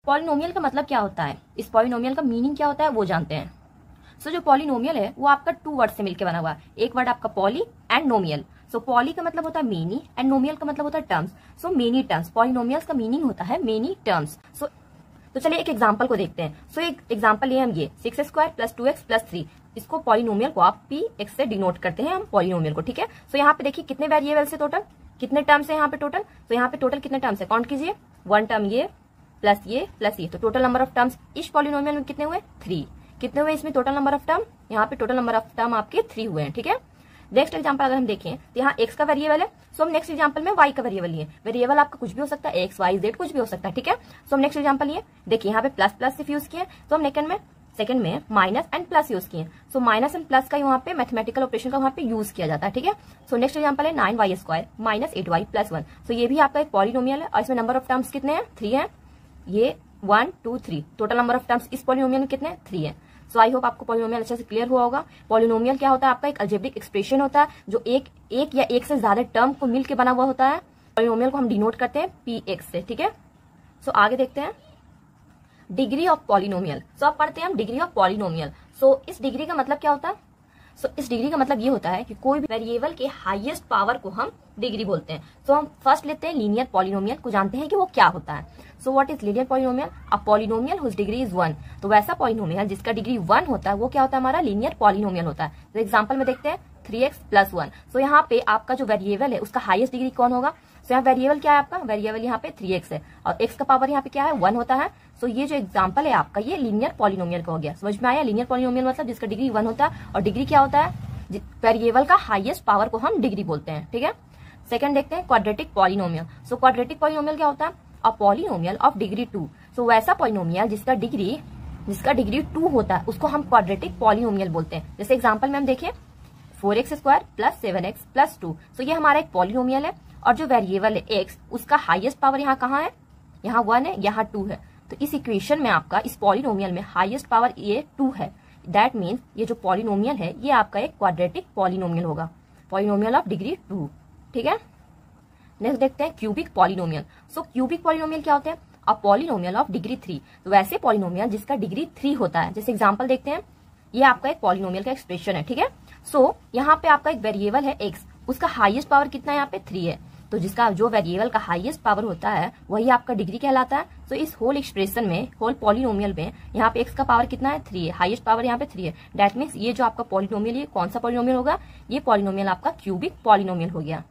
Polynomial का मतलब क्या होता है, इस पॉलिनोमियल का मीनिंग क्या होता है वो जानते हैं। सो जो पॉलिनोमियल है वो आपका 2 वर्ड से मिलकर बना हुआ है। एक वर्ड आपका पॉली एंड नोमियल। सो पॉली का मतलब होता है मेनी एंड नोमियल का मतलब होता है terms. So many terms, polynomials का मीनिंग होता है मेनी टर्म्स। तो चलिए एक एग्जांपल को देखते हैं। सो एक एग्जांपल ये हम ये 6x² + 2x + 3, इसको पॉलिनोमियल को आप px से डिनोट करते हैं हम पॉलिनोमियल को, ठीक है। सो यहाँ पे देखिए कितने वेरिएबल्स है टोटल, कितने टर्म्स है यहाँ पे टोटल। तो यहाँ पे टोटल कितने टर्म्स है काउंट कीजिए, 1 टर्म ये प्लस ये प्लस ये। तो टोटल नंबर ऑफ टर्म्स इस पॉलिनोमियल में कितने हुए, 3। कितने हुए इसमें टोटल नंबर ऑफ टर्म, यहाँ पे टोटल नंबर ऑफ टर्म आपके 3 हुए हैं, ठीक है। नेक्स्ट एग्जांपल अगर हम देखें तो यहाँ x का वेरिएबल है। सो हम नेक्स्ट एग्जांपल में y का वेरिएबल लिए। वेरिएबल आपका कुछ भी हो सकता है, x, y, z कुछ भी हो सकता है, ठीक है। सो हम नेक्स्ट एग्जांपल लिए, देखिए यहाँ पे प्लस प्लस से यूज किए। तो हम सेकंड में माइनस एंड प्लस यूज किए। सो माइनस एंड प्लस का यहाँ पे मैथमेटिकल ऑपरेशन का वहाँ पे यूज किया जाता है, ठीक है। सो नेक्स्ट एग्जांपल है 9y² - 8y + 1। सो ये भी आपका एक पॉलिनोमियल है और इसमें नंबर ऑफ टर्म्स कितने हैं, 3 है। ये 1 2 3 टोटल नंबर ऑफ टर्म्स इस पॉलिनोमियल में कितने, 3 है। सो आई होप आपको पॉलिनोमियल अच्छे से क्लियर हुआ होगा। पॉलिनोमियल क्या होता है, आपका एक अलजेब्रिक एक्सप्रेशन होता है जो एक या एक से ज्यादा टर्म को मिलकर बना हुआ होता है। पॉलिनोमियल को हम डिनोट करते हैं px से, ठीक है। सो आगे देखते हैं डिग्री ऑफ पॉलिनोमियल। सो अब पढ़ते हैं हम डिग्री ऑफ पॉलिनोमियल। सो इस डिग्री का मतलब क्या होता है, इस डिग्री का मतलब ये होता है कि कोई भी वेरिएबल के हाईएस्ट पावर को हम डिग्री बोलते हैं। सो हम फर्स्ट लेते हैं लीनियर पॉलिनोमियल को, जानते हैं कि वो क्या होता है। So what is linear polynomial, a polynomial whose degree is 1। तो वैसा पॉलिनोमियल जिसका डिग्री 1 होता है वो क्या होता है, हमारा लीनियर पॉलिनोमियल होता है। तो एग्जांपल में देखते हैं 3x + 1। सो यहाँ पे आपका जो वेरिएबल है उसका हाईएस्ट डिग्री कौन होगा। सो यहाँ वेरिएबल क्या है आपका, वेरिएबल यहाँ पे 3x है और x का पावर यहाँ पे क्या है, 1 होता है। सो ये जो एग्जांपल है आपका ये लीनियर पॉलिनोमियल का हो गया। समझ में आया, लीनियर पॉलिनोमियल मतलब जिसका डिग्री 1 होता है और डिग्री क्या होता है, वेरिएबल का हाईएस्ट पावर को हम डिग्री बोलते हैं, ठीक है। सेकंड देखते हैं quadratic polynomial. So quadratic polynomial क्या होता है, अ पॉलिनोमियल ऑफ डिग्री 2। सो वैसा पॉलिनोमियल जिसका डिग्री 2 होता है उसको हम क्वाड्रेटिक पॉलिनोमियल बोलते हैं। जैसे एग्जांपल में हम देखें 4x² + 7x + 2। सो ये हमारा एक पॉलिनोमियल है और जो वेरिएबल है x उसका हाईएस्ट पावर यहाँ कहाँ है, यहाँ 1 है, यहाँ 2 है। तो इस इक्वेशन में आपका इस पॉलिनोमियल में हाईएस्ट पावर ये 2 है। दैट मीन्स ये जो पॉलिनोमियल है ये आपका एक क्वाड्रेटिक पॉलिनोमियल होगा, पॉलिनोमियल ऑफ डिग्री 2, ठीक है। नेक्स्ट देखते हैं क्यूबिक पॉलिनोमियल। सो क्यूबिक पॉलिनोमियल क्या होते हैं, अ पॉलिनोमियल ऑफ डिग्री 3। तो वैसे पॉलिनोमियल जिसका डिग्री 3 होता है। जैसे एग्जांपल देखते हैं, ये आपका एक पॉलिनोमियल का एक्सप्रेशन है, ठीक है। सो यहाँ पे आपका एक वेरिएबल है x, उसका हाईएस्ट पावर कितना है, यहाँ पे 3 है। तो जिसका जो वेरिएबल का हाईएस्ट पावर होता है वही आपका डिग्री कहलाता है। तो इस होल एक्सप्रेशन में, होल पॉलिनोमियल में यहाँ पे x का पावर कितना है, 3 है, हाईएस्ट पावर यहाँ पे 3 है। दैट मीन्स ये जो आपका पॉलिनोमियल ये कौन सा पॉलिनोमियल होगा, ये पॉलिनोमियल आपका क्यूबिक पॉलिनोमियल हो गया।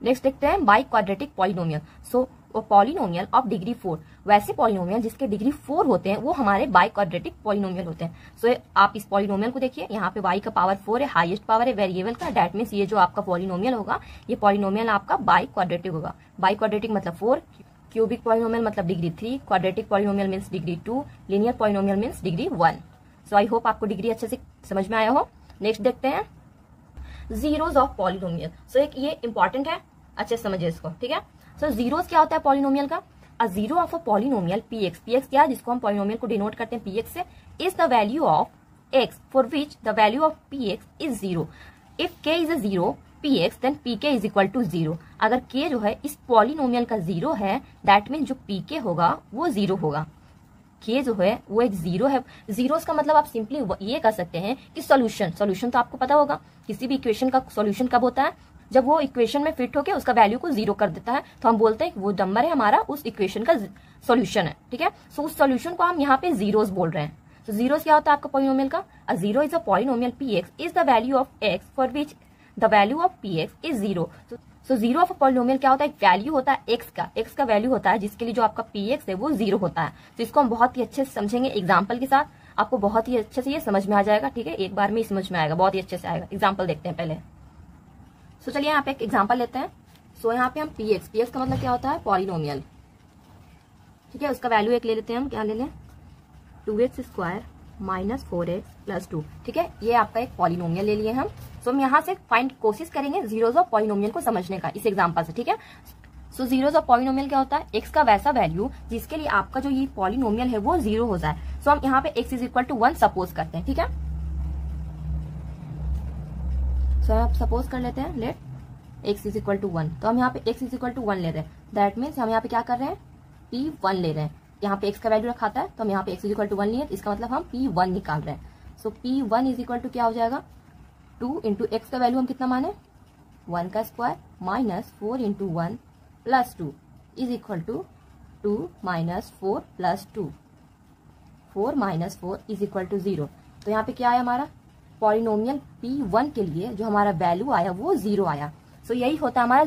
नेक्स्ट देखते हैं बाई क्वाड्रेटिक पॉलिनोमियल। सो वो पॉलिनोमियल ऑफ डिग्री 4। वैसे पॉलिनोमियल जिसके डिग्री 4 होते हैं वो हमारे बाई क्वाड्रेटिक पॉलिनोमियल होते हैं। सो आप इस पॉलिनोमियल को देखिए, यहाँ पे y का पावर 4 है, हाईएस्ट पावर है वेरिएबल का। दैट मीन्स ये जो आपका पॉलिनोमियल होगा ये पॉलिनोमियल आपका बाई क्वाड्रेटिक होगा। बाई क्वाड्रेटिक मतलब 4, क्यूबिक पॉलिनोमियल मतलब degree 3, quadratic polynomial means degree 2, linear polynomial means degree 1। सो आई होप आपको डिग्री अच्छे से समझ में आया हो। नेक्स्ट देखते हैं जीरोस ऑफ पॉलिनोमियल। सो एक ये इंपॉर्टेंट है, अच्छे से समझिए इसको, ठीक है। सो जीरोस क्या होता है पॉलिनोमियल का, a zero of a polynomial px। px क्या है, जिसको हम पॉलिनोमियल को डिनोट करते हैं px से, is the value of x for which the value of px is 0। If k is a 0 px then pk is equal to 0। अगर k जो है इस पॉलिनोमियल का 0 है दैट मीन जो pk होगा वो 0 होगा। k जो है वो एक 0 है। जीरोस का मतलब आप सिंपली ये कर सकते हैं कि सॉल्यूशन तो आपको पता होगा, किसी भी इक्वेशन का सॉल्यूशन कब होता है, जब वो इक्वेशन में फिट होके उसका वैल्यू को 0 कर देता है। तो हम बोलते हैं कि वो नंबर है हमारा उस इक्वेशन का सॉल्यूशन है, ठीक है। सो उस सॉल्यूशन को हम यहाँ पे जीरोस बोल रहे हैं। तो जीरोस क्या होता है आपका पॉलिनोमियल का, a zero is a polynomial px is the value of x for which the value of px is 0। So zero of a polynomial क्या होता है, एक वैल्यू होता है x का वैल्यू होता है जिसके लिए जो आपका px है वो 0 होता है। तो इसको हम बहुत ही अच्छे से समझेंगे एग्जाम्पल के साथ, आपको बहुत ही अच्छे से ये समझ में आ जाएगा, ठीक है। एक बार में ही समझ में आएगा, बहुत ही अच्छे से आएगा। एग्जाम्पल देखते हैं पहले। सो चलिए यहाँ पे एक एग्जांपल लेते हैं। सो यहाँ पे हम px का मतलब क्या होता है, पॉलिनोमियल, ठीक है। उसका वैल्यू एक ले लेते हैं हम, क्या ले लें, 2x² - 4x + 2, ठीक है। ये आपका एक पॉलिनोमियल ले लिए हम। सो हम यहाँ से फाइंड कोशिश करेंगे जीरोस ऑफ पॉलिनोमियल को समझने का इस एग्जांपल से, ठीक है। सो जीरोस ऑफ पॉलिनोमियल क्या होता है, x का वैसा वैल्यू जिसके लिए आपका जो ये पॉलिनोमियल है वो 0 हो जाए। सो हम यहाँ पे x is equal to 1 suppose करते हैं, ठीक है। सो आप सपोज कर लेते हैं, let x is equal to 1। तो हम यहाँ पे x इज इक्वल टू 1 ले रहे हैं। दैट मीन्स हम यहाँ पे क्या कर रहे हैं, P1 ले रहे हैं, यहाँ पे x का वैल्यू रखा था तो हम यहाँ पे x इज इक्वल टू 1 लिए, इसका मतलब हम P1 निकाल रहे हैं। सो P1 इज इक्वल टू क्या हो जाएगा, 2 इंटू एक्स का वैल्यू हम कितना माने 1 का square minus 4 into 1 plus 2 is equal to 2 minus 4 plus 2, 4 minus 4 is equal to 0। तो यहाँ पे क्या आया हमारा पॉलिनोमियल P1 के लिए जो हमारा वैल्यू आया वो 0 आया। सो यही होता है हमारा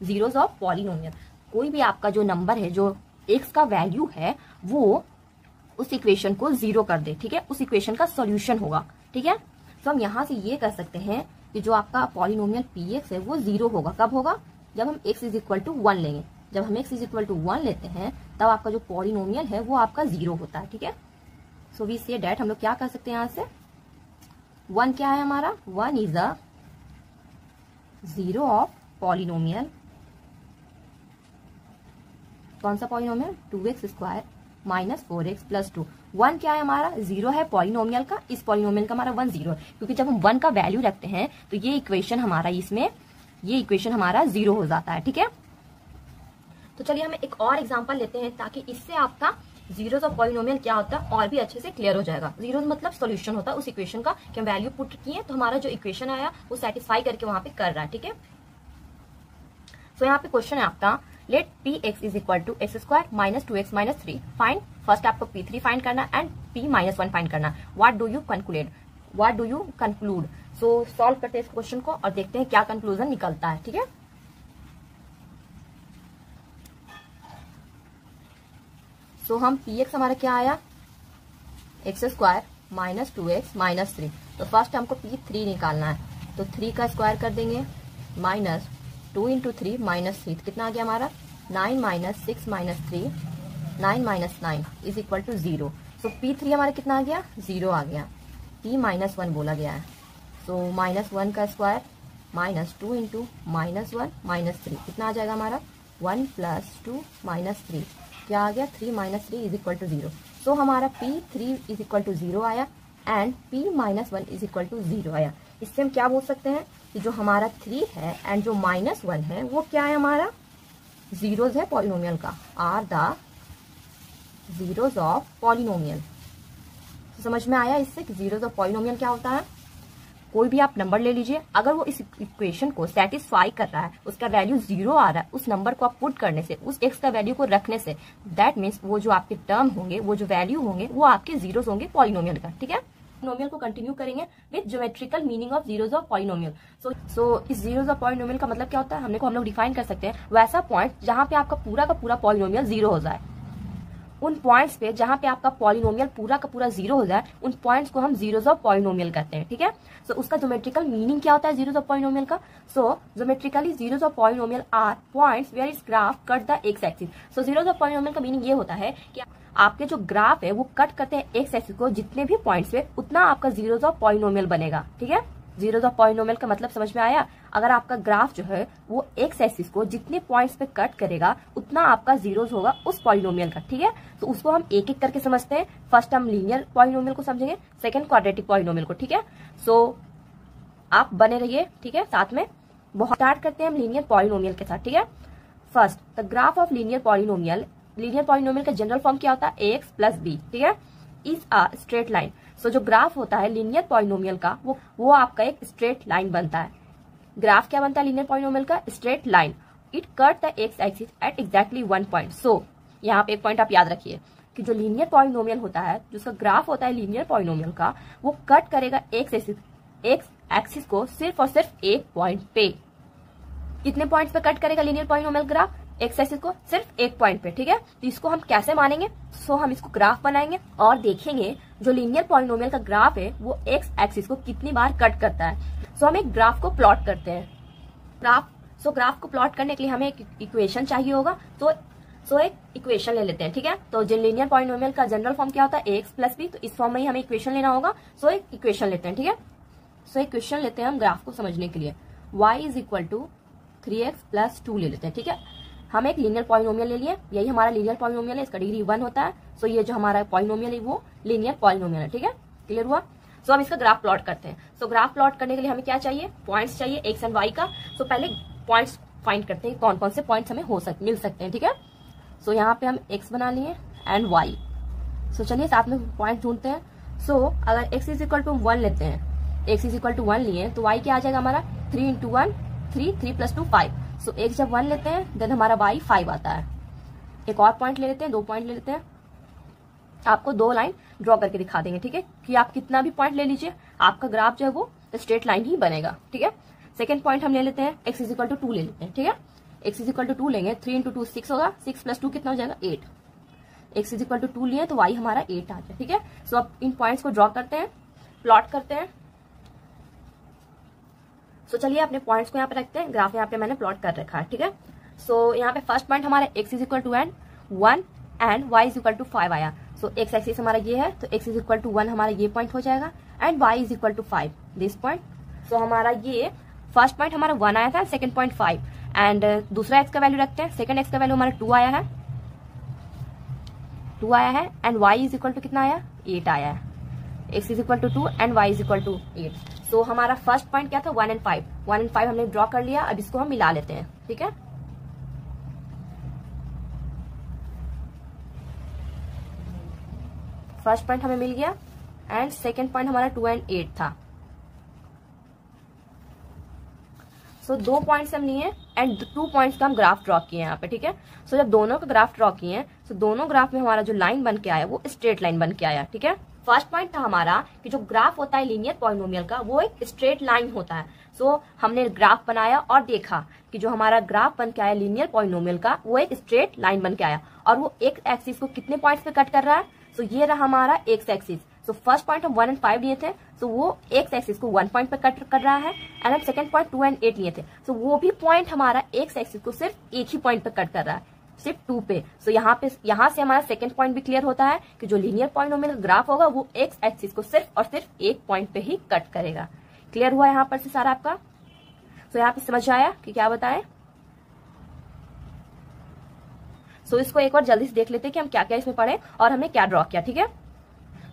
जीरोस ऑफ पॉलिनोमियल। कोई भी आपका जो नंबर है, जो x का वैल्यू है, वो उस इक्वेशन को 0 कर दे, ठीक है, उस इक्वेशन का सॉल्यूशन होगा, ठीक है। तो हम यहाँ से ये कर सकते हैं कि जो आपका पॉलिनोमियल Px है वो 0 होगा। कब होगा, जब हम x इज इक्वल टू 1 लेंगे। जब हम x इज इक्वल टू 1 लेते हैं तब आपका जो पॉलिनोमियल है वो आपका 0 होता है, ठीक है। सो वी से डैट हम लोग क्या कर सकते हैं, यहाँ से 1 क्या है हमारा, 1 इज अ 0 ऑफ पॉलिनोमियल। कौन सा polynomial, 2x square minus 4x plus 2। 1 क्या है हमारा, 0 है पॉलिनोमियल का, इस पॉलिनोमियल का हमारा 1 0 है, क्योंकि जब हम 1 का वैल्यू रखते हैं तो ये इक्वेशन हमारा इसमें, ये इक्वेशन हमारा 0 हो जाता है, ठीक है। तो चलिए हम एक और एग्जांपल लेते हैं ताकि इससे आपका जीरोस ऑफ पॉलिनोमियल क्या होता है और भी अच्छे से क्लियर हो जाएगा। जीरोस मतलब सॉल्यूशन होता है उस इक्वेशन का कि हम वैल्यू पुट किए तो हमारा जो इक्वेशन आया वो सेटिस्फाई करके वहां पे कर रहा है, ठीक है। तो यहाँ पे क्वेश्चन है आपका, let Px is equal to x square minus 2x minus 3 find. First आपको P3 फाइंड करना एंड P माइनस 1 फाइंड करना। What do you conclude. So solve करते हैं इस क्वेश्चन को और देखते हैं क्या कंक्लूजन निकलता है, ठीक है। सो हम Px हमारा क्या आया, x square minus 2x minus 3। तो फर्स्ट हमको P3 निकालना है, तो 3 का स्क्वायर कर देंगे माइनस 2 इंटू 3 माइनस 3, कितना आ गया हमारा 9 minus 6 minus 3, 9 minus 9 is equal to 0। So P3 हमारा कितना आ गया, 0 आ गया। P माइनस 1 बोला गया है, सो माइनस 1 का square minus 2 into minus 1 minus 3, कितना आ जाएगा हमारा 1 प्लस 2 माइनस 3, क्या आ गया 3 minus 3 is equal to 0। So हमारा P3 इज इक्वल टू 0 आया and P minus 1 is equal to 0 आया। इससे हम क्या बोल सकते हैं कि जो हमारा 3 है एंड जो माइनस 1 है वो क्या है, हमारा जीरोस है पॉलिनोमियल का, are the zeros of polynomial. समझ में आया इससे कि जीरोस ऑफ पॉलिनोमियल क्या होता है। कोई भी आप नंबर ले लीजिए, अगर वो इस इक्वेशन को सेटिस्फाई कर रहा है, उसका वैल्यू 0 आ रहा है, उस नंबर को आप पुट करने से, उस x का वैल्यू को रखने से, दैट मीन्स वो जो आपके टर्म होंगे, वो जो वैल्यू होंगे वो आपके जीरोस होंगे पॉलिनोमियल का, ठीक है। पॉलिनोमियल को कंटिन्यू करेंगे with geometrical meaning of zeros of polynomial. So इस जीरोस ऑफ पॉलिनोमियल का मतलब क्या होता है, हम लोग डिफाइन कर सकते हैं वैसा पॉइंट जहां पे आपका पूरा का पूरा पॉलिनोमियल 0 हो जाए। उन पॉइंट्स पे जहां पे आपका पॉलिनोमियल पूरा का पूरा 0 हो जाए, उन पॉइंट्स को हम जीरोस ऑफ पॉलिनोमियल कहते हैं, ठीक है। सो उसका ज्योमेट्रिकल मीनिंग क्या होता है जीरोस ऑफ पॉलिनोमियल का। So geometrically zeros of polynomial are points where is graph cut the x axis. So zeros of polynomial का मीनिंग ये होता है कि आपके जो ग्राफ है वो कट करते हैं एक्स एक्सिस को, जितने भी पॉइंट्स पे उतना आपका जीरोस ऑफ पॉलिनोमियल बनेगा, ठीक है। जीरोस ऑफ पॉलिनोमियल का मतलब समझ में आया। अगर आपका ग्राफ जो है वो एक्स एक्सिस को जितने पॉइंट्स पे कट करेगा उतना आपका जीरोस होगा उस पॉलिनोमियल का, ठीक है। तो उसको हम एक एक करके समझते हैं। फर्स्ट हम लीनियर पॉलिनोमियल को समझेंगे, सेकंड क्वाड्रेटिक पॉलिनोमियल को, ठीक है। सो आप बने रहिए, ठीक है, साथ में। बहुत स्टार्ट करते हैं हम लीनियर पॉलिनोमियल के साथ, ठीक है। First the graph of linear polynomial. Linear polynomial का जनरल फॉर्म क्या होता है, ax प्लस बी, ठीक है, इज अ स्ट्रेट लाइन। सो जो ग्राफ होता है लीनियर पॉलिनोमियल का वो आपका एक स्ट्रेट लाइन बनता है। ग्राफ क्या बनता है लीनियर पॉलिनोमियल का, straight line. It cut the x axis at exactly 1 point. So यहाँ पे एक पॉइंट आप याद रखिए कि जो लीनियर पॉलिनोमियल होता है, जो उसका ग्राफ होता है लीनियर पॉलिनोमियल का, वो कट करेगा एक्स एक्सिस को सिर्फ और सिर्फ एक पॉइंट पे। कितने पॉइंट्स पे कट करेगा linear polynomial graph, x axis को सिर्फ एक पॉइंट पे, ठीक है। तो इसको हम कैसे मानेंगे, सो हम इसको ग्राफ बनाएंगे और देखेंगे जो लीनियर पॉलिनोमियल का ग्राफ है वो एक्स एक्सिस को कितनी बार कट करता है। सो हम एक ग्राफ को प्लॉट करते हैं। ग्राफ को प्लॉट करने के लिए हमें एक इक्वेशन चाहिए होगा। सो एक इक्वेशन ले लेते हैं, ठीक है। तो जो लीनियर पॉलिनोमियल का जनरल फॉर्म क्या होता है, एक्स प्लस बी, तो इस फॉर्म में ही हमें इक्वेशन लेना होगा। सो एक इक्वेशन लेते हैं, ठीक है। सो इक्वेशन लेते हैं हम ग्राफ को समझने के लिए। y is equal to 3x plus 2 ले लेते हैं, ठीक है। हम एक लीनियर पॉलिनोमियल ले लिए, यही हमारा लीनियर पॉलिनोमियल है, इसका डिग्री 1 होता है। सो ये जो हमारा पॉलिनोमियल है वो लीनियर पॉलिनोमियल है, ठीक है। क्लियर हुआ। सो हम इसका ग्राफ प्लॉट करते हैं। सो ग्राफ प्लॉट करने के लिए हमें क्या चाहिए, पॉइंट्स चाहिए x एंड y का। सो पहले पॉइंट्स फाइंड करते हैं, कौन कौन से पॉइंट्स हमें मिल सकते हैं, ठीक है। सो यहाँ पे हम x बना लिए एंड y। सो चलिए साथ में पॉइंट ढूंढते हैं। सो अगर x इज इक्वल टू 1 लेते हैं, x इज इक्वल टू 1 लिए तो y क्या आ जाएगा हमारा 3 इंटू 1 3, 3 प्लस 2 5। सो x जब 1 लेते हैं देन हमारा y 5 आता है। एक और पॉइंट ले लेते हैं, 2 पॉइंट ले लेते हैं। आपको 2 लाइन ड्रॉ करके दिखा देंगे, ठीक है, कि आप कितना भी पॉइंट ले लीजिए आपका ग्राफ जो है वो स्ट्रेट लाइन ही बनेगा, ठीक है। सेकंड पॉइंट हम ले लेते हैं, x इज इक्वल टू 2 ले लेते हैं, ठीक है। x इज इक्वल टू 2 लेंगे, 3 इंटू 2 6 होगा, 6 प्लस 2 कितना हो जाएगा 8। x इज इक्वल टू 2 लिए तो y हमारा 8 आ जाए, ठीक है। सो अब इन पॉइंट्स को ड्रॉ करते हैं, प्लॉट करते हैं। सो चलिए अपने पॉइंट्स को यहाँ पे रखते हैं, ग्राफ यहाँ पे मैंने प्लॉट कर रखा है, ठीक है। सो यहाँ पे फर्स्ट पॉइंट हमारा x is equal to 1 and y is equal to 5 आया। सो x एक्सिस हमारा ये है तो x इज इक्वल टू 1 हमारा ये पॉइंट हो जाएगा and y is equal to 5 this point. So हमारा ये फर्स्ट पॉइंट हमारा 1 आया था, सेकंड पॉइंट 5 एंड दूसरा x का वैल्यू रखते हैं। सेकंड x का वैल्यू हमारा 2 आया है, 2 आया है and y is equal to कितना आया 8 आया है। x is equal to 2 and y is equal to 8। So हमारा फर्स्ट पॉइंट क्या था 1 एंड 5, 1 एंड 5 हमने ड्रॉ कर लिया। अब इसको हम मिला लेते हैं, ठीक है। फर्स्ट पॉइंट हमें मिल गया एंड सेकेंड पॉइंट हमारा 2 एंड 8 था। सो 2 पॉइंट्स हम लिए एंड 2 पॉइंट्स का हम ग्राफ ड्रॉ किए यहाँ पे, ठीक है। सो जब दोनों का ग्राफ ड्रॉ किए हैं तो दोनों ग्राफ में हमारा जो लाइन बन के आया वो स्ट्रेट लाइन बन के आया, ठीक है। फर्स्ट पॉइंट था हमारा कि जो ग्राफ होता है लीनियर पॉलिनोमियल का वो एक स्ट्रेट लाइन होता है। सो हमने ग्राफ बनाया और देखा कि जो हमारा ग्राफ बन के आया लीनियर पॉलिनोमियल का वो एक स्ट्रेट लाइन बन के आया और वो एक एक्सिस को कितने पॉइंट्स पे कट कर रहा है। सो ये रहा हमारा x axis. So first point हम 1 एंड 5 लिए थे, सो वो एक्स एक्सिस को 1 पॉइंट पे कट कर रहा है एंड सेकंड पॉइंट 2 एंड 8 लिए थे, सो वो भी पॉइंट हमारा एक्स एक्सिस को सिर्फ एक ही पॉइंट पे कट कर रहा है, सिर्फ 2 पे। सो यहाँ से हमारा सेकंड पॉइंट भी क्लियर होता है कि जो लीनियर पॉलिनोमियल ग्राफ होगा वो एक्स एक्सिस को सिर्फ और सिर्फ एक पॉइंट पे ही कट करेगा। क्लियर हुआ यहाँ पर से सारा आपका। सो यहाँ पे समझ आया कि क्या बताएं। सो इसको एक बार जल्दी से देख लेते हैं कि हम क्या क्या इसमें पढ़े और हमने क्या ड्रॉ किया, ठीक है।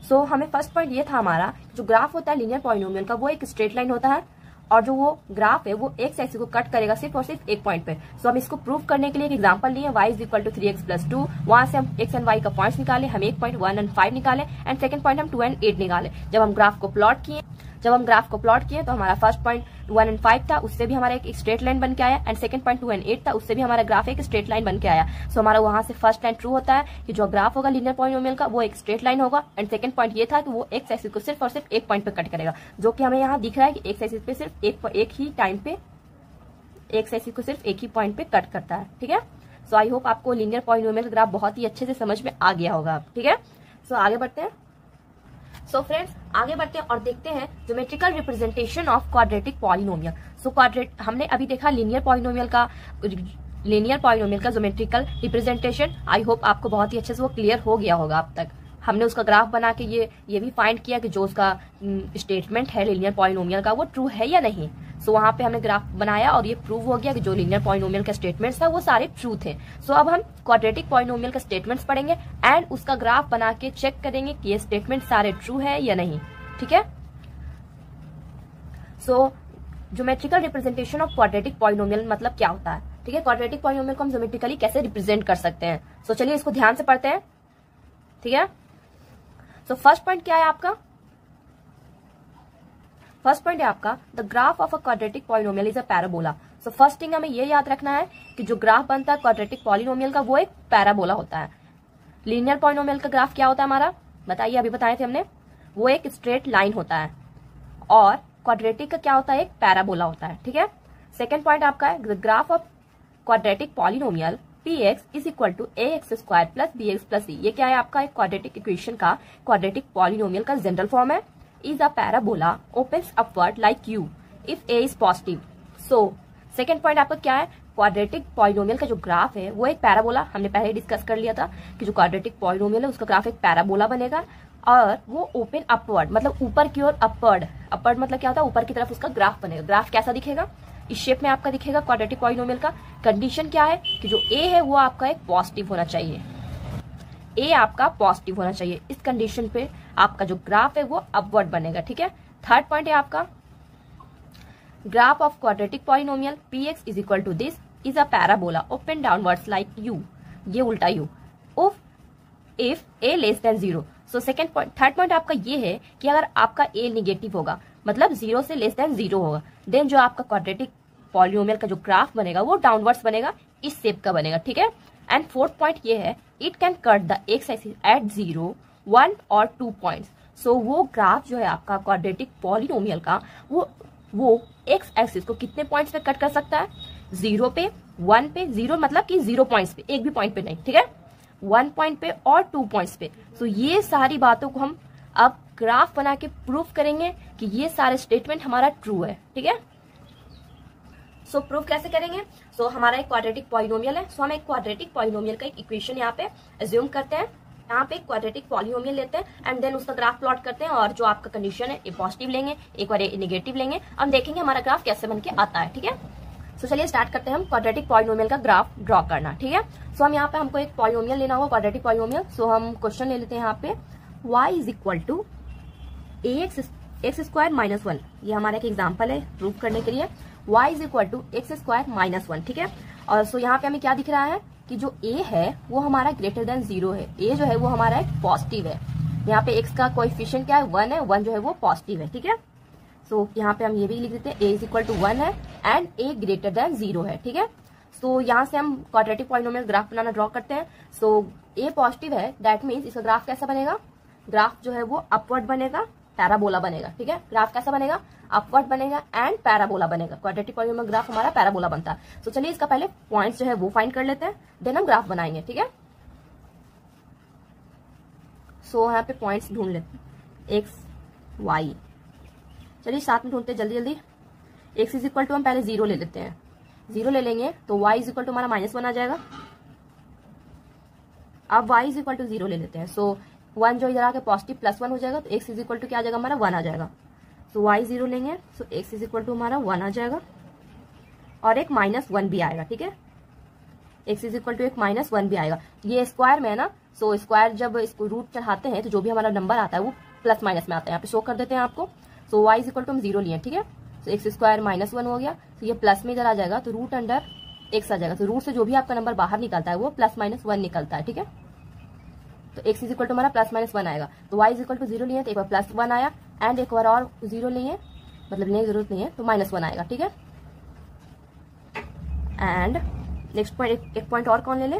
सो हमें फर्स्ट पॉइंट ये था हमारा जो ग्राफ होता है लीनियर पॉलिनोमियल का वो एक स्ट्रेट लाइन होता है और जो वो ग्राफ है वो एक्स एक्सिस को कट करेगा सिर्फ और सिर्फ एक पॉइंट पे। सो हम इसको प्रूव करने के लिए एक एग्जांपल लिए, y is equal to 3x plus 2। वहां से हम x एंड y का पॉइंट्स निकाले, हम एक पॉइंट 1 एंड 5 निकाले एंड सेकंड पॉइंट हम 2 एंड 8 निकाले। जब हम ग्राफ को प्लॉट किए तो हमारा फर्स्ट पॉइंट 1 एंड 5 था, उससे भी हमारा एक स्ट्रेट लाइन बन के आया एंड सेकंड पॉइंट 2 एंड 8 था, उससे भी हमारा ग्राफ एक स्ट्रेट लाइन बन के आया। सो हमारा वहां से फर्स्ट लाइन ट्रू होता है कि जो ग्राफ होगा लीनियर पॉलिनोमियल का वो एक स्ट्रेट लाइन होगा एंड सेकंड पॉइंट ये था कि वो एक्स एक्सिस को सिर्फ और सिर्फ एक पॉइंट पे कट करेगा, जो कि हमें यहाँ दिख रहा है कि एक्स एक्सिस पे सिर्फ एक ही टाइम पे एक्स एक्सिस को सिर्फ एक ही पॉइंट पे कट करता है, ठीक है। सो आई होप आपको लीनियर पॉलिनोमियल ग्राफ बहुत ही अच्छे से समझ में आ गया होगा, ठीक है। सो आगे बढ़ते हैं। सो फ्रेंड्स आगे बढ़ते हैं और देखते हैं geometrical representation of quadratic polynomial. So हमने अभी देखा लीनियर पॉलिनोमियल का ज्योमेट्रिकल रिप्रेजेंटेशन। आई होप आपको बहुत ही अच्छे से वो क्लियर हो गया होगा अब तक। हमने उसका ग्राफ बना के ये भी फाइंड किया कि जो उसका स्टेटमेंट है लीनियर पॉलिनोमियल का वो ट्रू है या नहीं। सो वहां पे हमने ग्राफ बनाया और ये प्रूव हो गया कि जो लीनियर पॉलिनोमियल का स्टेटमेंट्स था वो सारे ट्रू थे। सो अब हम क्वाड्रेटिक पॉलिनोमियल का स्टेटमेंट्स पढ़ेंगे एंड उसका ग्राफ बना के चेक करेंगे कि ये स्टेटमेंट सारे ट्रू है या नहीं, ठीक है। So geometrical representation of quadratic polynomial मतलब क्या होता है, ठीक है। क्वाड्रेटिक पॉलिनोमियल को हम ज्योमेट्रिकली कैसे रिप्रेजेंट कर सकते हैं। सो चलिए इसको ध्यान से पढ़ते हैं, ठीक है। सो फर्स्ट पॉइंट क्या है आपका, फर्स्ट पॉइंट है आपका the graph of a quadratic polynomial is a parabola. So first thing हमें ये याद रखना है कि जो ग्राफ बनता है क्वाड्रेटिक पॉलिनोमियल का वो एक पैराबोला होता है। लीनियर पॉलिनोमियल का ग्राफ क्या होता है हमारा, बताइए, अभी बताए थे हमने, वो एक स्ट्रेट लाइन होता है और क्वाड्रेटिक का क्या होता है, एक पैराबोला होता है, ठीक है। सेकेंड पॉइंट आपका है the graph of quadratic polynomial px is equal to ax square plus bx plus c। ये क्या है आपका, एक क्वाड्रेटिक इक्वेशन का क्वाड्रेटिक पॉलिनोमियल का जनरल फॉर्म है। Is a parabola opens upward like u if a is positive. So second point आपका क्या है, क्वाड्रेटिक पॉलिनोमियल का जो ग्राफ है वो एक पैराबोला, हमने पहले डिस्कस कर लिया था कि जो क्वाड्रेटिक पॉलिनोमियल है उसका ग्राफ एक पैराबोला बनेगा और वो ओपन अपवर्ड मतलब ऊपर की ओर, अपवर्ड मतलब क्या होता है, ऊपर की तरफ उसका ग्राफ बनेगा। ग्राफ कैसा दिखेगा, इस शेप में आपका दिखेगा क्वाड्रेटिक पॉलिनोमियल का। कंडीशन क्या है कि जो a है वो आपका एक पॉजिटिव होना चाहिए, a आपका पॉजिटिव होना चाहिए। इस कंडीशन पे आपका जो ग्राफ है वो अपवर्ड बनेगा, ठीक है। थर्ड पॉइंट है आपका graph of quadratic polynomial px is equal to this is a parabola open downwards like u। ये उल्टा U, if a less than 0। So second point, third point आपका ये है कि अगर आपका ए निगेटिव होगा, मतलब 0 से लेस देन 0 होगा, देन जो आपका क्वाड्रेटिक पॉलिनोमियल का जो ग्राफ बनेगा वो डाउनवर्ड्स बनेगा, इस शेप का बनेगा, ठीक है। एंड फोर्थ पॉइंट ये है, it can cut the x axis eight 0, 1 और 2 पॉइंट्स। सो वो ग्राफ जो है आपका क्वाड्रेटिक पॉलिनोमियल का, वो एक्स एक्सिस को कितने पॉइंट्स पे कट कर सकता है? 0 पे, 1 पे, 0 मतलब कि 0 पॉइंट्स पे, एक भी पॉइंट पे नहीं, ठीक है, 1 पॉइंट पे और 2 पॉइंट्स पे। सो ये सारी बातों को हम अब ग्राफ बना के प्रूफ करेंगे कि ये सारे स्टेटमेंट हमारा ट्रू है, ठीक है। सो प्रूफ कैसे करेंगे? सो हमारा एक क्वाड्रेटिक पॉलिनोमियल है, सो हम एक क्वाड्रेटिक पॉलिनोमियल का एक इक्वेशन यहाँ पे अज्यूम करते हैं, यहाँ पे एक क्वाड्रेटिक पॉलिनोमियल लेते हैं एंड देन उसका ग्राफ प्लॉट करते हैं, और जो आपका कंडीशन है ये पॉजिटिव लेंगे, एक बार ये नेगेटिव लेंगे, हम देखेंगे हमारा ग्राफ कैसे बन के आता है, ठीक है। सो चलिए स्टार्ट करते हैं हम क्वाड्रेटिक पॉलिनोमियल का ग्राफ ड्रॉ करना, ठीक है। सो हम यहाँ पे हमको एक पॉलिनोमियल लेना होगा, क्वाड्रेटिक पॉलिनोमियल। सो हम क्वेश्चन ले लेते हैं यहाँ पे, y is equal to x square minus 1, ये हमारा एक एग्जाम्पल है प्रूफ करने के लिए, y is equal to x square minus 1, ठीक है। और सो यहाँ पे हमें क्या दिख रहा है कि जो a है वो हमारा ग्रेटर देन 0 है, a जो है वो हमारा एक पॉजिटिव है, यहाँ पे x का कोएफिशिएंट क्या है? 1 है, 1 जो है वो पॉजिटिव है, ठीक है। सो यहाँ पे हम ये भी लिख देते हैं, a इज इक्वल टू 1 है एंड a ग्रेटर देन 0 है, ठीक है। सो यहाँ से हम क्वाड्रेटिक पॉलिनोमियल ग्राफ बनाना ड्रॉ करते हैं। सो a पॉजिटिव है, दैट मीन्स इसका ग्राफ कैसा बनेगा? ग्राफ जो है वो अपवर्ड बनेगा, पैराबोला बनेगा, ठीक है। ग्राफ कैसा बनेगा? अपवर्ड बनेगा एंड पैराबोला बनेगा। क्वाड्रेटिक पॉलिनोमियल ग्राफ हमारा पैराबोला बनता है। सो चलिए इसका पहले पॉइंट्स जो है वो फाइंड कर लेते हैं, देन हम ग्राफ बनाएंगे, ठीक है। सो यहाँ पे पॉइंट्स ढूंढ लेते हैं, एक्स वाई, चलिए साथ में ढूंढते हैं जल्दी जल्दी। एक्स इज इक्वल टू हम पहले 0 ले लेते हैं, 0 ले लेंगे तो y इज इक्वल टू हमारा -1 आ जाएगा। अब y इज इक्वल टू 0 ले लेते हैं, सो 1 जो इधर आके पॉजिटिव +1 हो जाएगा, तो x इज इक्वल टू क्या आ जाएगा हमारा? 1 आ जाएगा। सो y 0 लेंगे, सो x इज इक्वल टू हमारा 1 आ जाएगा, और एक -1 भी आएगा, ठीक है। x इज इक्वल टू एक -1 भी आएगा, ये स्क्वायर में है ना, सो स्क्वायर जब इसको रूट चढ़ाते हैं तो जो भी हमारा नंबर आता है वो प्लस माइनस में आता है, यहाँ पे शो कर देते हैं आपको। सो y इज इक्वल टू हम 0 लिए, ठीक है। तो एक्स स्क्वायर -1 हो गया, तो ये प्लस में इधर आ जाएगा, तो रूट अंडर x आ जाएगा। तो रूट से जो भी आपका नंबर बाहर निकलता है वो +-1 निकलता है, ठीक है। तो x इज इक्वल टू हमारा +-1 आएगा, तो y इज इक्वल टू 0 लिए तो एक बार +1 आया एंड एक बार और 0 लिए, मतलब लेने की जरूरत नहीं है, तो -1 आएगा, ठीक है। एंड नेक्स्ट पॉइंट, एक पॉइंट और कौन ले ले?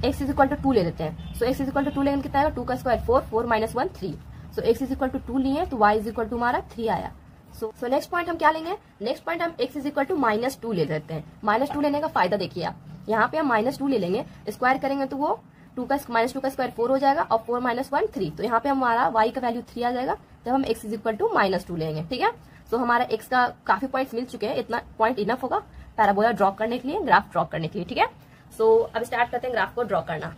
x इज इक्वल टू 2 ले लेते हैं। So x is equal to 2 लेंगे कितना आएगा? 2 का square 4, 4 -1 3। So x is equal to 2 लिए तो y इज इक्वल टू हमारा 3 आया। सो नेक्स्ट पॉइंट हम क्या लेंगे? नेक्स्ट पॉइंट हम x इज इक्वल टू -2 ले लेते हैं। -2 लेने का फायदा देखिए आप, यहाँ पे हम -2 ले लेंगे, स्क्वायर करेंगे तो वो -2 का स्क्वायर 4 हो जाएगा, और 4 -1 3, तो यहाँ पे हमारा y का वैल्यू 3 आ जाएगा, जब हम x इज इक्वल टू -2 लेंगे, ठीक है। सो हमारा x का काफी पॉइंट्स मिल चुके हैं, इतना पॉइंट इनफ होगा पैराबोला ड्रॉ करने के लिए, ग्राफ ड्रॉ करने के लिए, ठीक है। सो अब स्टार्ट करते हैं ग्राफ को ड्रॉ करना।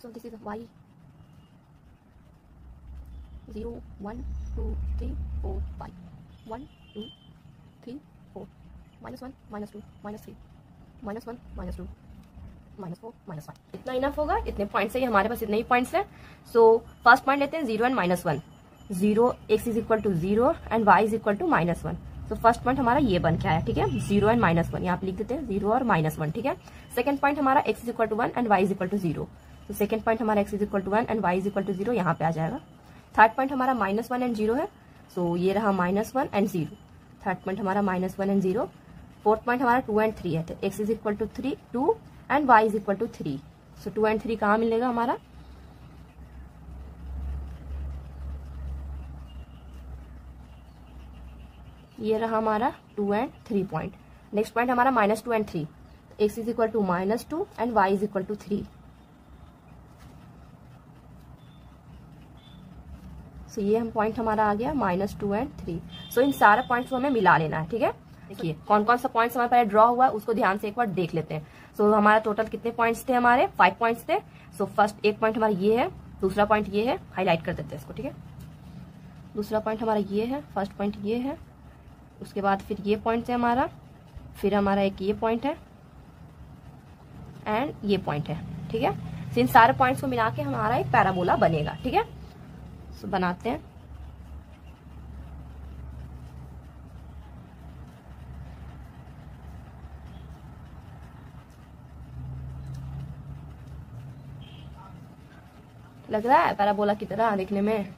So this is y 0 1 2 3 4 5 1 2 3 4 -1 -2 -3 -1 -2 -4 -5, इतना इनफ होगा, इतने पॉइंट्स है, हमारे पास इतने ही पॉइंट्स हैं। सो फर्स्ट पॉइंट लेते हैं 0 and -1, 0 x is equal to 0 and y is equal to -1। तो फर्स्ट पॉइंट हमारा ये बन के आया, ठीक है, 0 एंड -1, यहाँ पे लिख देते हैं 0 और -1, ठीक है। सेकंड पॉइंट हमारा x is equal to 1 and y is equal to 0, तो सेकंड पॉइंट हमारा x is equal to 1 and y is equal to 0 यहाँ पे आ जाएगा। थर्ड पॉइंट हमारा -1 एंड 0 है, सो ये रहा -1 एंड 0, थर्ड पॉइंट हमारा -1 एंड 0। फोर्थ पॉइंट हमारा 2 एंड 3 है, तो x is equal to 2 and y is equal to 3, so 2 and 3 कहाँ मिलेगा हमारा? ये रहा हमारा 2 एंड 3 पॉइंट। नेक्स्ट पॉइंट हमारा -2 and 3, x is equal to -2 and y is equal to 3। So ये हम पॉइंट हमारा आ गया -2 एंड 3। सो इन सारे पॉइंट्स को हमें मिला लेना है, ठीक है। देखिए कौन कौन सा पॉइंट्स हमारे पहले ड्रॉ हुआ है उसको ध्यान से एक बार देख लेते हैं। सो हमारा टोटल कितने पॉइंट्स थे? हमारे 5 पॉइंट्स थे। सो फर्स्ट एक पॉइंट हमारा ये है, दूसरा पॉइंट ये है, हाईलाइट कर देते हैं इसको, ठीक है। दूसरा पॉइंट हमारा ये है, फर्स्ट पॉइंट ये है, उसके बाद फिर ये पॉइंट है हमारा, फिर हमारा एक ये पॉइंट है एंड ये पॉइंट है, ठीक है। सो इन सारे पॉइंट्स को मिला के हमारा एक पैराबोला बनेगा, ठीक है। सो बनाते हैं। लग रहा है पैराबोला की तरह दिखने में,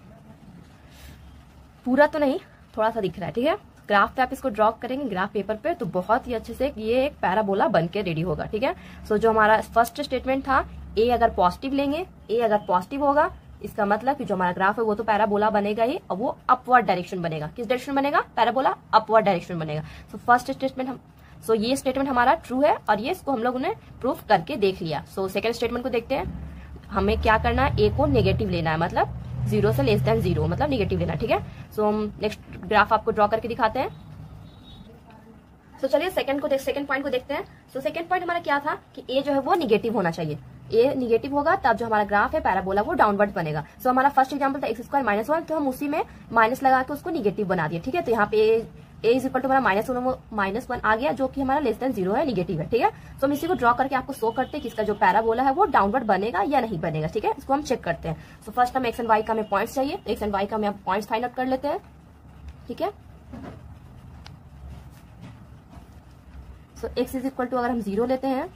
पूरा तो नहीं, थोड़ा सा दिख रहा है, ठीक है। ग्राफ पे आप इसको ड्रॉ करेंगे ग्राफ पेपर पे तो बहुत ही अच्छे से ये एक पैराबोला बन के रेडी होगा, ठीक है। सो जो हमारा फर्स्ट स्टेटमेंट था, ए अगर पॉजिटिव लेंगे, ए अगर पॉजिटिव होगा, इसका मतलब कि जो हमारा ग्राफ है वो तो पैराबोला बनेगा ही, और वो अपवर्ड डायरेक्शन बनेगा। किस डायरेक्शन बनेगा? पैराबोला अपवर्ड डायरेक्शन बनेगा। सो फर्स्ट स्टेटमेंट ये स्टेटमेंट हमारा ट्रू है और ये इसको हम लोगों ने प्रूफ करके देख लिया। सो सेकंड स्टेटमेंट को देखते हैं। हमें क्या करना है, ए को नेगेटिव लेना है, मतलब 0 से लेस देन 0, मतलब नेगेटिव लेना, ठीक है। सो हम नेक्स्ट ग्राफ आपको ड्रॉ करके दिखाते हैं। सो चलिए सेकंड पॉइंट को देखते हैं। सो सेकंड पॉइंट हमारा क्या था कि ए जो है वो निगेटिव होना चाहिए। ए निगेटिव होगा तब जो हमारा ग्राफ है पैराबोला वो डाउनवर्ड बनेगा। सो हमारा फर्स्ट एग्जांपल था x² -1, तो हम उसी में माइनस लगा के उसको निगेटिव बना दिए, ठीक है। तो यहाँ पे ए इज इक्वल टू हमारा -1 आ गया, जो कि हमारा लेस देन 0 है, निगेटिव है, ठीक है। सो हम इसी को ड्रॉ करके आपको शो करते हैं कि इसका जो पैराबोला है वो डाउनवर्ड बनेगा या नहीं बनेगा, ठीक है। इसको हम चेक करते हैं। सो फर्स्ट हम एक्स एंड वाई का हमें पॉइंट्स चाहिए, एक्स एंड वाई का हमें पॉइंट्स फाइंड आउट कर लेते हैं, ठीक है। So x is equal to अगर हम 0 लेते हैं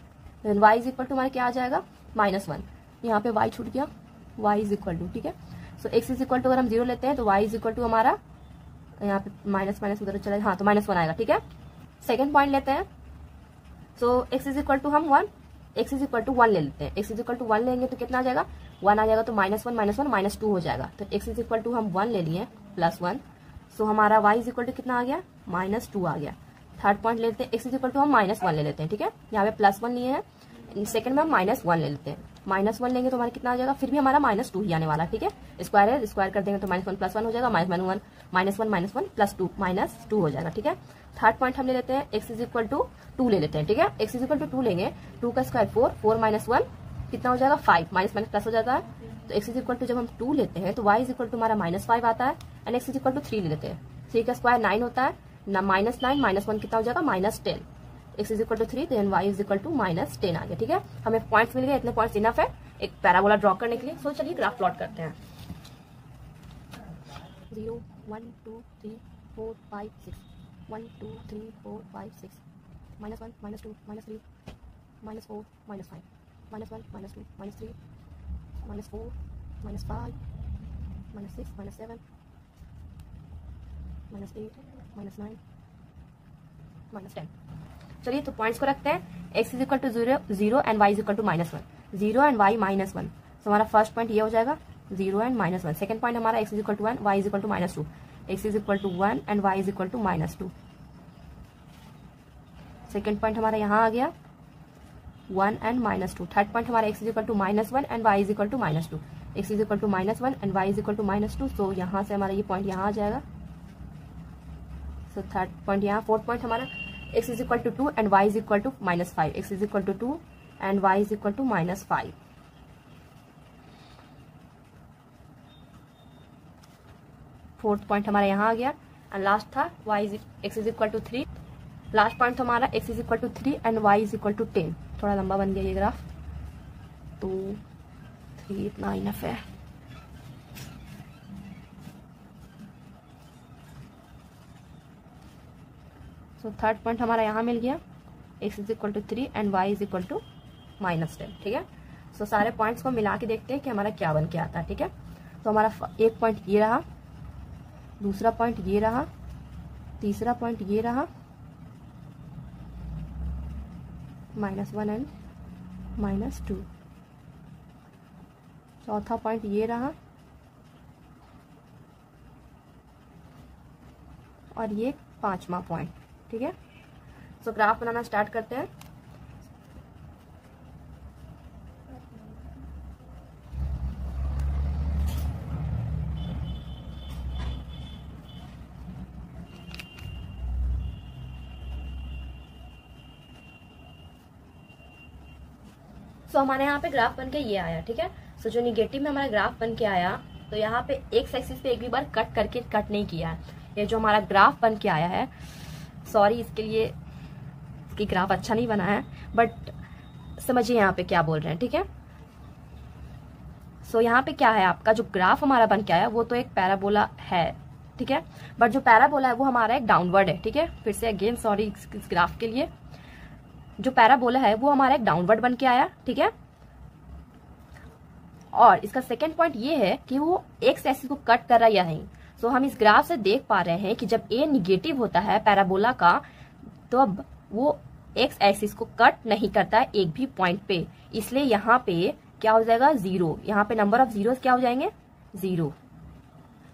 then y is equal to हमारा क्या आ जाएगा, -1। यहाँ पे y छूट गया, y इज इक्वल टू, ठीक है। So x is equal to अगर हम 0 लेते हैं तो y इज इक्वल टू हमारा यहाँ पे माइनस उधर चला, हाँ तो -1 आएगा, ठीक है। सेकंड पॉइंट लेते हैं। So x is equal to हम 1 ले लेते हैं। x इज इक्वल टू 1 लेंगे तो कितना आ जाएगा, 1 आ जाएगा, तो -1 -2 हो जाएगा। तो x इज इक्वल टू हम 1 ले लिए +1। सो हमारा y इज इक्वल टू कितना आ गया, -2 आ गया। थर्ड पॉइंट लेते हैं, x इज इक्वल टू हम -1 ले लेते हैं, ठीक है। यहाँ पे +1 लिए हैं, सेकंड में हम -1 ले लेते हैं। -1 लेंगे तो हमारा कितना आ जाएगा, फिर भी हमारा -2 ही आने वाला, ठीक है। स्क्वायर है, स्क्वायर कर देंगे तो -1 +1 हो जाएगा, -1 +2 हो जाएगा, ठीक है। थर्ड पॉइंट हम ले लेते हैं, x इज इक्वल टू 2 ले लेते हैं, ठीक है। x इज इक्वल टू 2 लेंगे, 2 का स्क्वायर 4, 4 -1 कितना हो जाएगा, 5, माइनस प्लस हो जाता है। तो x इज इक्वल टू जब हम 2 लेते हैं तो y इज इक्वल टू हमारा -5 आता है, and x is equal to 3 ले लेते हैं। 3 का स्क्वायर 9 होता है, -9 -1 कितना हो जाएगा, -10। x इज इक्वल टू 3, तो y इज इक्वल टू -10 आ गया, ठीक है। हमें पॉइंट्स मिल गए, इतने पॉइंट्स इनफ है एक पैराबोला ड्रॉ करने के लिए। सो चलिए ग्राफ प्लॉट करते हैं। 0 1 2 3 4 5 6 1 2 3 4 5 6 -1 -2 -3 -4 -5 -1 -2 -3 -4 -5 -6 -7 -8 -9 -10। चलिए तो पॉइंट्स को रखते हैं। x is equal to 0 and y is equal to -1, 0 and y -1। तो हमारा फर्स्ट पॉइंट ये हो जाएगा 0 एंड -1। सेकंड पॉइंट हमारा x is equal to 1, y is equal to -2, x is equal to 1 and y is equal to -2। Second point हमारा यहाँ आ गया 1 एंड -2। थर्ड पॉइंट हमारा x is equal to -1 and y is equal to -2, x is equal to -1 and y is equal to -2। तो यहाँ से हमारा ये पॉइंट यहाँ आ जाएगा। सो थर्ड पॉइंट यहाँ। फोर्थ पॉइंट हमारा x is equal to 2 and y is equal to -5, x is equal to 2 and y is equal to -5। Fourth point हमारा यहाँ आ गया एंड लास्ट था x is equal to 3। Last point हमारा x is equal to 3 and y is equal to 10। थोड़ा लंबा बन गया ये ग्राफ, तो 3 इतना इनफ है। तो थर्ड पॉइंट हमारा यहाँ मिल गया, x is equal to 3 and y is equal to -10, ठीक है। सो सारे पॉइंट्स को मिला के देखते हैं कि हमारा क्या बन के आता है, ठीक है। तो हमारा एक पॉइंट ये रहा, दूसरा पॉइंट ये रहा, तीसरा पॉइंट ये रहा, -1 एंड -2। चौथा पॉइंट ये रहा और ये 5वां पॉइंट, ठीक है। सो ग्राफ बनाना स्टार्ट करते हैं। सो हमारे यहाँ पे ग्राफ बन के ये आया, ठीक है। सो जो निगेटिव में हमारा ग्राफ बन के आया, तो यहाँ पे एक्स एक्सिस पे एक भी बार कट नहीं किया है। ये जो हमारा ग्राफ बन के आया है, सॉरी इसके लिए, इसकी ग्राफ अच्छा नहीं बना है, बट समझिए यहाँ पे क्या बोल रहे हैं, ठीक है। सो यहाँ पे क्या है, आपका जो ग्राफ हमारा बन के आया वो तो एक पैराबोला है, ठीक है, बट जो पैराबोला है वो हमारा एक डाउनवर्ड है, ठीक है। फिर से अगेन सॉरी इस ग्राफ के लिए, जो पैराबोला है वो हमारा एक डाउनवर्ड बन के आया, ठीक है। और इसका सेकेंड पॉइंट ये है कि वो एक्स एक्सिस को कट कर रहा है या नहीं। सो हम इस ग्राफ से देख पा रहे हैं कि जब ए निगेटिव होता है पैराबोला का, तो अब वो एक्स एक्सिस को कट नहीं करता है एक भी पॉइंट पे, इसलिए यहाँ पे क्या हो जाएगा 0। यहाँ पे नंबर ऑफ जीरोस क्या हो जाएंगे 0।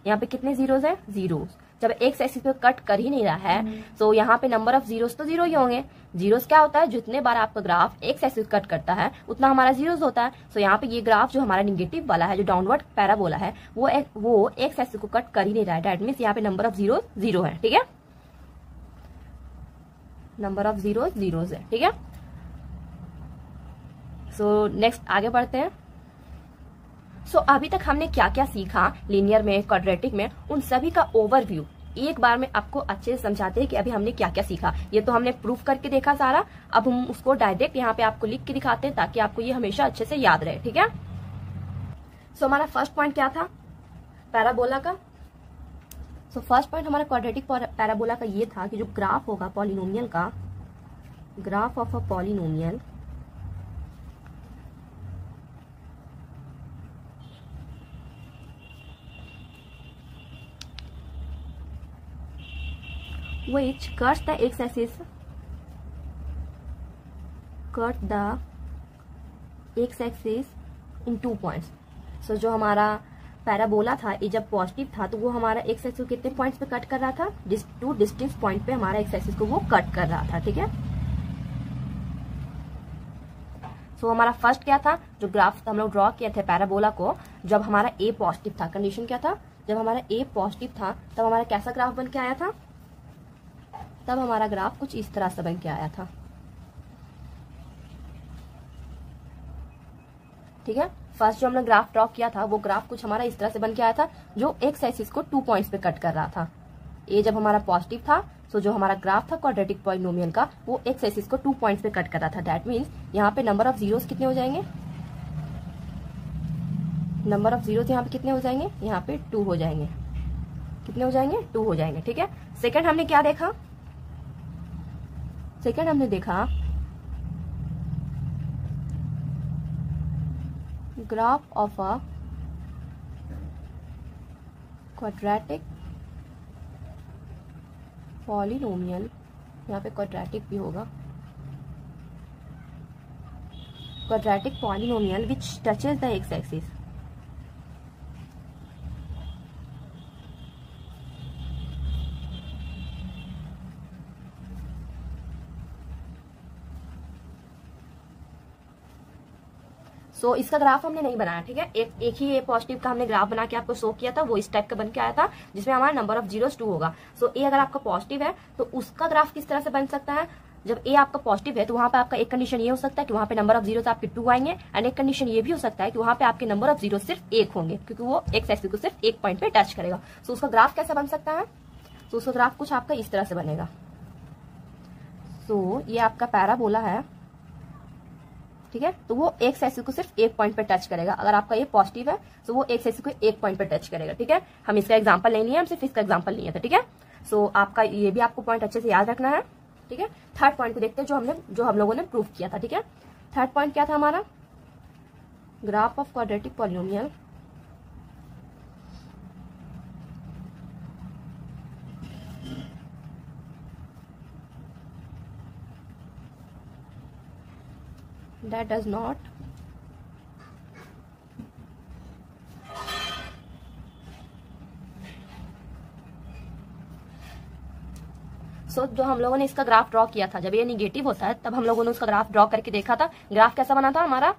यहाँ पे कितने जीरोस है 0। जब एक्स एक्सिस पे कट कर ही नहीं रहा है तो यहाँ पे नंबर ऑफ जीरोस तो 0 ही होंगे। जीरोस क्या होता है, जितने बार आपका ग्राफ एक्स एक्सिस कट करता है उतना हमारा जीरोस होता है। सो यहाँ पे ये ग्राफ जो हमारा निगेटिव वाला है, जो डाउनवर्ड पैराबोला है, वो एक्स एक्सिस को कट कर ही नहीं रहा है। दैट मीन्स यहाँ पे नंबर ऑफ जीरो 0 है। ठीक है, नंबर ऑफ जीरोस है। ठीक है, सो नेक्स्ट आगे बढ़ते हैं। सो अभी तक हमने क्या क्या सीखा लीनियर में, क्वाड्रेटिक में, उन सभी का ओवरव्यू एक बार में आपको अच्छे से समझाते हैं कि अभी हमने क्या क्या सीखा। ये तो हमने प्रूफ करके देखा सारा, अब हम उसको डायरेक्ट यहाँ पे आपको लिख के दिखाते हैं ताकि आपको ये हमेशा अच्छे से याद रहे। ठीक है, सो हमारा फर्स्ट पॉइंट क्या था पैराबोला का। सो फर्स्ट पॉइंट हमारा क्वाड्रेटिक पैराबोला का ये था कि जो ग्राफ होगा पॉलिनोमियल का, graph of a polynomial which cuts the x-axis in 2 points। सो जो हमारा पैराबोला था ये जब पॉजिटिव था तो वो हमारा एक्स एक्सिस को कितने पॉइंट्स पे कट कर रहा था, 2 डिस्टेंस पॉइंट पे हमारा एक्स एक्सिस को वो कट कर रहा था। ठीक है, सो हमारा फर्स्ट क्या था, जो ग्राफ हम लोग ड्रॉ किए थे पैराबोला को, जब हमारा ए पॉजिटिव था। कंडीशन क्या था, जब हमारा ए पॉजिटिव था तब हमारा कैसा ग्राफ बन के आया था, तब हमारा ग्राफ कुछ इस तरह से बन के आया था। ठीक है, फर्स्ट जो हमने ग्राफ ड्रॉ किया था वो ग्राफ कुछ हमारा इस तरह से बन के आया था, जो एक्स एक्सिस को 2 पॉइंट्स पे कट कर रहा था। ए जब हमारा पॉजिटिव था तो जो हमारा ग्राफ था क्वाड्रेटिक पॉलिनोमियल का, वो एक्स एक्सिस को 2 पॉइंट्स पे कट कर रहा था। दैट मीन्स यहाँ पे नंबर ऑफ जीरोस कितने हो जाएंगे, नंबर ऑफ जीरोस यहाँ पे कितने हो जाएंगे, यहाँ पे 2 हो जाएंगे। कितने हो जाएंगे, 2 हो जाएंगे। ठीक है, सेकेंड हमने क्या देखा, सेकेंड हमने देखा graph of a quadratic polynomial, यहाँ पे क्वाड्रेटिक भी होगा, quadratic polynomial which touches the x axis. So इसका ग्राफ हमने नहीं बनाया। ठीक है, एक ही ए पॉजिटिव का हमने ग्राफ बना के आपको शो किया था, वो इस टाइप का बन के आया था जिसमें हमारा नंबर ऑफ जीरोस 2 होगा। सो ए अगर आपका पॉजिटिव है तो उसका ग्राफ किस तरह से बन सकता है, जब ए आपका पॉजिटिव है तो वहां पे आपका एक कंडीशन ये हो सकता है कि वहां पे नंबर ऑफ जीरोस आपके 2 आएंगे, एंड एक कंडीशन ये भी हो सकता है कि वहां पे आपके नंबर ऑफ जीरो सिर्फ 1 होंगे, क्योंकि वो एक्स एक्सिस को सिर्फ 1 पॉइंट पे टच करेगा। सो उसका ग्राफ कैसा बन सकता है, तो उसका ग्राफ कुछ आपका इस तरह से बनेगा। सो ये आपका पैराबोला है। ठीक है, तो वो एक्स एक्सिस को सिर्फ 1 पॉइंट पे टच करेगा। अगर आपका ये पॉजिटिव है तो वो एक्स एक्सिस को 1 पॉइंट पे टच करेगा। ठीक है, हम इसका एग्जांपल नहीं लिए, हम सिर्फ इसका एग्जांपल लिए थे। ठीक है, सो आपका ये भी आपको पॉइंट अच्छे से याद रखना है। ठीक है, थर्ड पॉइंट को देखते हैं जो हम लोगों ने प्रूव किया था। ठीक है, थर्ड पॉइंट क्या था हमारा, graph of quadratic polynomial that does not जो हम लोगों ने इसका ग्राफ ड्रॉ किया था, जब ये निगेटिव होता है तब हम लोगों ने उसका ग्राफ ड्रॉ करके देखा था। ग्राफ कैसा बना था हमारा,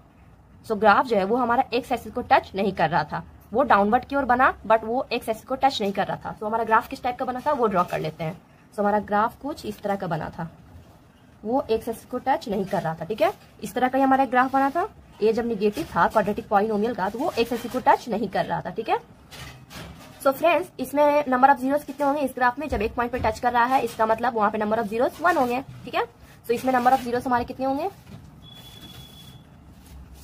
ग्राफ जो है वो हमारा एक्स एक्सिस को टच नहीं कर रहा था, वो डाउनवर्ड की ओर बना, बट वो एक्स एक्सिस को टच नहीं कर रहा था। हमारा ग्राफ किस टाइप का बना था वो ड्रॉ कर लेते हैं। हमारा ग्राफ कुछ इस तरह का बना था, वो एक्स एक्सिस को टच नहीं कर रहा था। ठीक है, इस तरह का ही हमारा एक ग्राफ बना था। ये जब निगेटिव था क्वाड्रेटिक पॉलिनोमियल का, तो वो एक्स एक्सिस को टच नहीं कर रहा था। ठीक है, सो फ्रेंड्स इसमें नंबर ऑफ जीरोस कितने होंगे इस ग्राफ में, जब एक पॉइंट पे टच कर रहा है इसका मतलब वहां पे नंबर ऑफ जीरोस 1 होंगे। ठीक है, सो इसमें नंबर ऑफ जीरोस हमारे कितने होंगे,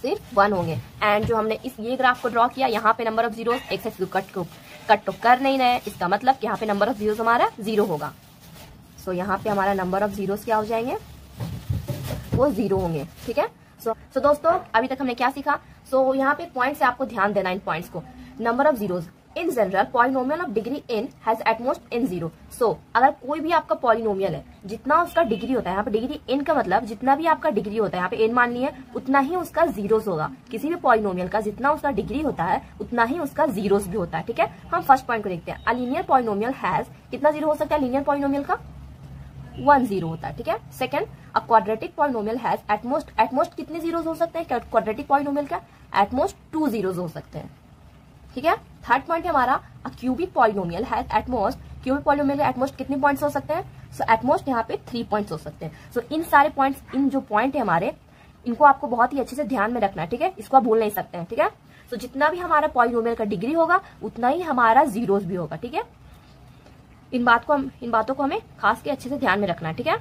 सिर्फ 1 होंगे। एंड जो हमने ये ग्राफ को ड्रॉ किया, यहाँ पे number of zeros x axis को कट तो कर नहीं रहे, इसका मतलब कि यहाँ पे नंबर ऑफ जीरोस हमारा 0 होगा। सो यहाँ पे हमारा नंबर ऑफ जीरोस क्या हो जाएंगे, वो 0 होंगे। ठीक है, सो दोस्तों अभी तक हमने क्या सीखा, सो यहाँ पे पॉइंट से आपको ध्यान देना इन पॉइंट्स को। Number of zeros in general polynomial of degree n has at most n zero. So अगर कोई भी आपका पॉलिनोमियल है, जितना उसका डिग्री होता है, यहाँ पे डिग्री n का मतलब जितना भी आपका डिग्री होता है, यहाँ पे n मान लिया, उतना ही उसका जीरोस होगा। किसी भी पॉलिनोमियल का जितना उसका डिग्री होता है उतना ही उसका जीरोस भी होता है। ठीक है, हम फर्स्ट पॉइंट को देखते हैं। अ लीनियर पॉलिनोमियल हैज, कितना जीरो हो सकता है लीनियर पॉलिनोमियल का? 1 जीरो होता है। ठीक है। Second, a quadratic polynomial has at most कितने जीरोस हो सकते हैं क्वाड्रेटिक पॉलिनोमियल का? एटमोस्ट 2 जीरोस हो सकते हैं। ठीक है। थर्ड पॉइंट है हमारा, a cubic polynomial has at most, cubic polynomial में एटमोस्ट कितने पॉइंट्स हो सकते हैं? सो एटमोस्ट यहाँ पे 3 पॉइंट्स हो सकते हैं। सो इन सारे पॉइंट्स, इन जो पॉइंट है हमारे, इनको आपको बहुत ही अच्छे से ध्यान में रखना है। ठीक है, इसको आप भूल नहीं सकते हैं। ठीक है। सो जितना भी हमारा पॉलिनोमियल का डिग्री होगा उतना ही हमारा जीरोस भी होगा। ठीक है, इन बातों को हमें खास के अच्छे से ध्यान में रखना है। ठीक है।